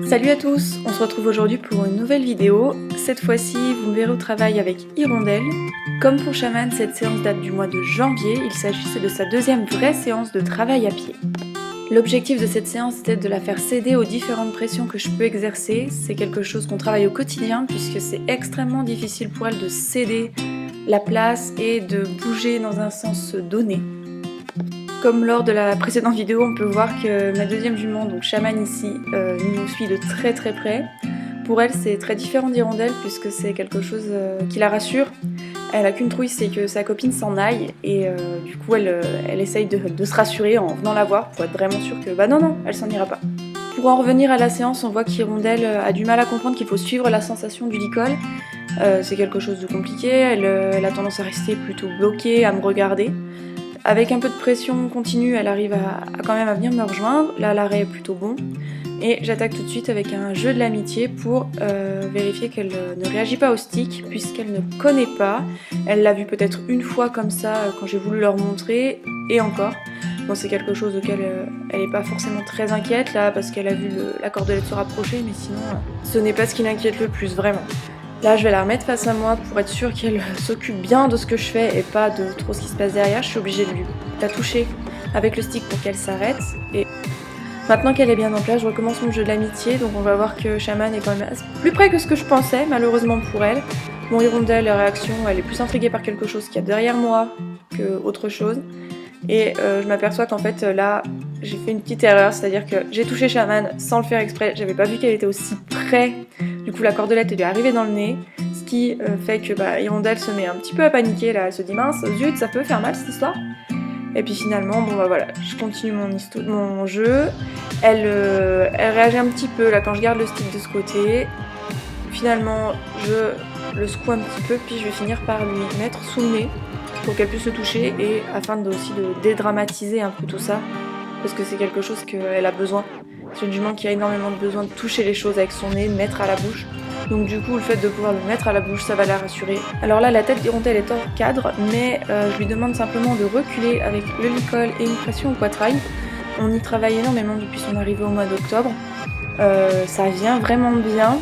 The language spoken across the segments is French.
Salut à tous, on se retrouve aujourd'hui pour une nouvelle vidéo. Cette fois-ci, vous me verrez au travail avec Hirondelle. Comme pour Shaman, cette séance date du mois de janvier, il s'agissait de sa deuxième vraie séance de travail à pied. L'objectif de cette séance était de la faire céder aux différentes pressions que je peux exercer. C'est quelque chose qu'on travaille au quotidien puisque c'est extrêmement difficile pour elle de céder la place et de bouger dans un sens donné. Comme lors de la précédente vidéo, on peut voir que ma deuxième jument, donc Shaman ici, nous suit de très près. Pour elle, c'est très différent d'Hirondelle puisque c'est quelque chose qui la rassure. Elle a qu'une trouille, c'est que sa copine s'en aille et du coup elle essaye de se rassurer en venant la voir pour être vraiment sûre que non, elle s'en ira pas. Pour en revenir à la séance, on voit qu'Hirondelle a du mal à comprendre qu'il faut suivre la sensation du licol. C'est quelque chose de compliqué, elle a tendance à rester plutôt bloquée, à me regarder. Avec un peu de pression continue, elle arrive quand même à venir me rejoindre. Là, l'arrêt est plutôt bon. Et j'attaque tout de suite avec un jeu de l'amitié pour vérifier qu'elle ne réagit pas au stick, puisqu'elle ne connaît pas. Elle l'a vu peut-être une fois comme ça quand j'ai voulu leur montrer, et encore. Bon, c'est quelque chose auquel elle n'est pas forcément très inquiète, là, parce qu'elle a vu la cordelette se rapprocher, mais sinon, ce n'est pas ce qui l'inquiète le plus, vraiment. Là, je vais la remettre face à moi pour être sûre qu'elle s'occupe bien de ce que je fais et pas de trop ce qui se passe derrière. Je suis obligée de la toucher avec le stick pour qu'elle s'arrête. Et maintenant qu'elle est bien en place, je recommence mon jeu de l'amitié. Donc on va voir que Shaman est quand même plus près que ce que je pensais, malheureusement pour elle. Bon, Hirondelle, la réaction, elle est plus intriguée par quelque chose qu'il y a derrière moi que autre chose. Et je m'aperçois qu'en fait là, j'ai fait une petite erreur, c'est-à-dire que j'ai touché Shaman sans le faire exprès. J'avais pas vu qu'elle était aussi près. Du coup, la cordelette lui est arrivée dans le nez, ce qui fait que Hirondelle se met un petit peu à paniquer. Là, elle se dit mince, zut, ça peut faire mal cette histoire. Et puis finalement, bon voilà, je continue mon jeu. Elle réagit un petit peu là quand je garde le stick de ce côté. Finalement, je le secoue un petit peu, puis je vais finir par lui mettre sous le nez pour qu'elle puisse le toucher et afin aussi de dédramatiser un peu tout ça, parce que c'est quelque chose qu'elle a besoin. C'est une jument qui a énormément besoin de toucher les choses avec son nez, de mettre à la bouche. Donc du coup, le fait de pouvoir le mettre à la bouche, ça va la rassurer. Alors là, la tête d'Hirondelle est hors cadre, mais je lui demande simplement de reculer avec le licol et une pression au poitrail. On y travaille énormément depuis son arrivée au mois d'octobre. Ça vient vraiment bien,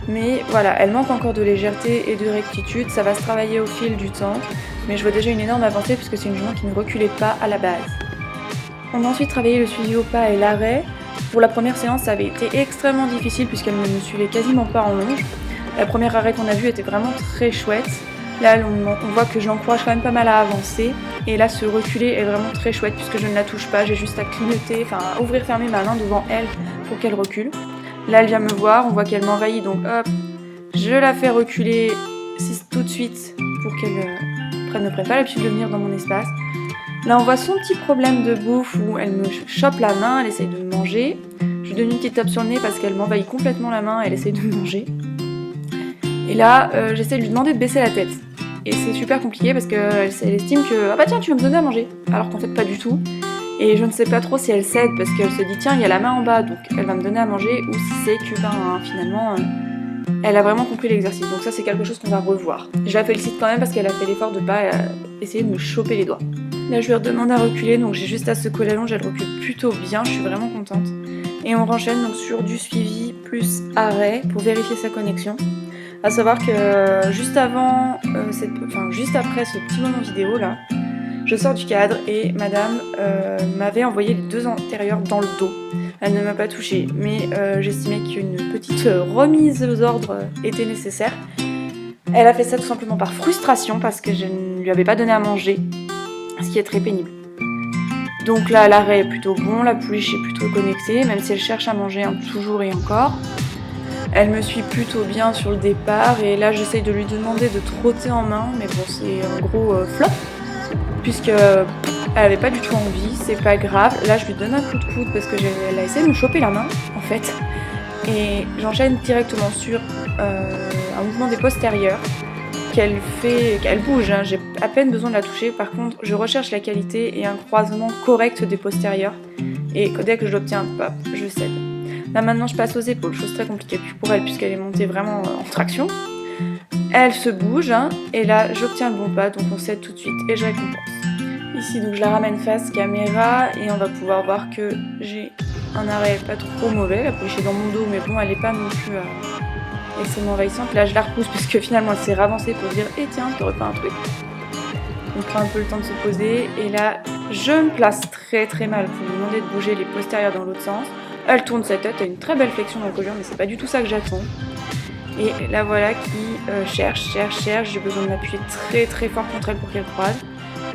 mais voilà, elle manque encore de légèreté et de rectitude. Ça va se travailler au fil du temps, mais je vois déjà une énorme avancée puisque c'est une jument qui ne reculait pas à la base. On a ensuite travaillé le suivi au pas et l'arrêt. Pour la première séance, ça avait été extrêmement difficile puisqu'elle ne me suivait quasiment pas en longe. La première arrêt qu'on a vue était vraiment très chouette. Là, on voit que je l'encourage quand même pas mal à avancer. Et là, ce reculer est vraiment très chouette puisque je ne la touche pas. J'ai juste à clignoter, à ouvrir, fermer ma main devant elle pour qu'elle recule. Là, elle vient me voir, on voit qu'elle m'envahit, donc hop, je la fais reculer tout de suite pour qu'elle ne prenne pas l'habitude de venir dans mon espace. Là, on voit son petit problème de bouffe où elle me chope la main, elle essaye de me manger. Je lui donne une petite tape sur le nez parce qu'elle m'envahit complètement la main, elle essaye de me manger. Et là, j'essaie de lui demander de baisser la tête. Et c'est super compliqué parce qu'elle estime que « Ah bah tiens, tu vas me donner à manger !» Alors qu'en fait, pas du tout. Et je ne sais pas trop si elle cède parce qu'elle se dit « Tiens, il y a la main en bas, donc elle va me donner à manger » ou si c'est que finalement, elle a vraiment compris l'exercice. Donc ça, c'est quelque chose qu'on va revoir. Je la félicite quand même parce qu'elle a fait l'effort de pas essayer de me choper les doigts. Là, je lui redemande à reculer, donc j'ai juste à secouer la longe, elle recule plutôt bien, je suis vraiment contente. Et on renchaîne donc sur du suivi plus arrêt pour vérifier sa connexion. À savoir que juste après ce petit moment vidéo là, je sors du cadre et madame m'avait envoyé les deux antérieurs dans le dos. Elle ne m'a pas touchée, mais j'estimais qu'une petite remise aux ordres était nécessaire. Elle a fait ça tout simplement par frustration parce que je ne lui avais pas donné à manger. Ce qui est très pénible. Donc là, l'arrêt est plutôt bon, la pouliche est plutôt connectée, même si elle cherche à manger toujours et encore. Elle me suit plutôt bien sur le départ, et là j'essaye de lui demander de trotter en main, mais bon, c'est un gros flop, puisqu'elle avait pas du tout envie, c'est pas grave. Là, je lui donne un coup de coude parce qu'elle a essayé de me choper la main, en fait, et j'enchaîne directement sur un mouvement des postérieurs. Qu'elle bouge, hein. J'ai à peine besoin de la toucher. Par contre, je recherche la qualité et un croisement correct des postérieurs. Et dès que je l'obtiens, hop, je cède. Là maintenant, je passe aux épaules, chose très compliquée pour elle puisqu'elle est montée vraiment en traction. Elle se bouge, hein, et là, j'obtiens le bon pas, donc on cède tout de suite et je récompense. Ici, donc je la ramène face caméra et on va pouvoir voir que j'ai un arrêt pas trop mauvais. La pouliche est dans mon dos, mais bon, elle est pas non plus extrêmement envahissante. Là, je la repousse parce que finalement, elle s'est ravancée pour dire « Eh tiens, t'aurais pas un truc ?» On prend un peu le temps de se poser. Et là, je me place très très mal pour lui demander de bouger les postérieurs dans l'autre sens. Elle tourne sa tête, elle a une très belle flexion dans le collier, mais c'est pas du tout ça que j'attends. Et la voilà qui cherche. J'ai besoin de m'appuyer très très fort contre elle pour qu'elle croise.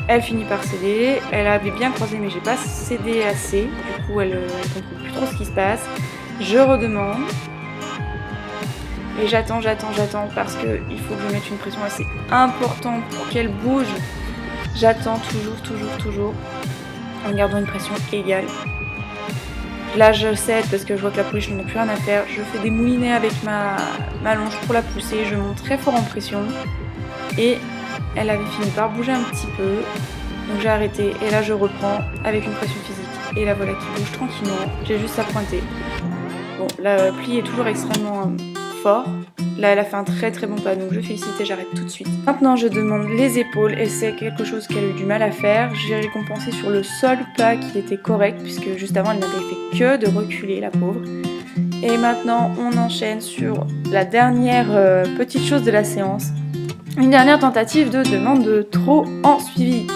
Elle finit par céder. Elle avait bien croisé, mais j'ai pas cédé assez. Du coup, elle comprend plus trop ce qui se passe. Je redemande. Et j'attends parce qu'il faut que je mette une pression assez importante pour qu'elle bouge. J'attends toujours en gardant une pression égale. Là je cède parce que je vois que la pouliche n'en a plus rien à faire. Je fais des moulinets avec ma longe pour la pousser. Je monte très fort en pression. Et elle avait fini par bouger un petit peu. Donc j'ai arrêté et là je reprends avec une pression physique. Et la voilà qui bouge tranquillement. J'ai juste à pointer. Bon, la pli est toujours extrêmement fort. Là elle a fait un très très bon pas, donc je félicite et j'arrête tout de suite. Maintenant je demande les épaules et c'est quelque chose qu'elle a eu du mal à faire. J'ai récompensé sur le seul pas qui était correct, puisque juste avant elle n'avait fait que de reculer, la pauvre. Et maintenant on enchaîne sur la dernière petite chose de la séance. Une dernière tentative de demande de trot en suivi.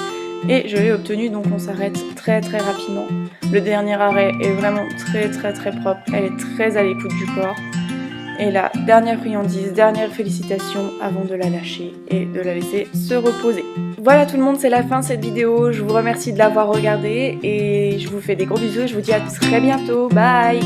Et je l'ai obtenue, donc on s'arrête très très rapidement. Le dernier arrêt est vraiment très propre, elle est très à l'écoute du corps. Et là, dernière friandise, dernière félicitation avant de la lâcher et de la laisser se reposer. Voilà tout le monde, c'est la fin de cette vidéo. Je vous remercie de l'avoir regardée et je vous fais des gros bisous et je vous dis à très bientôt. Bye!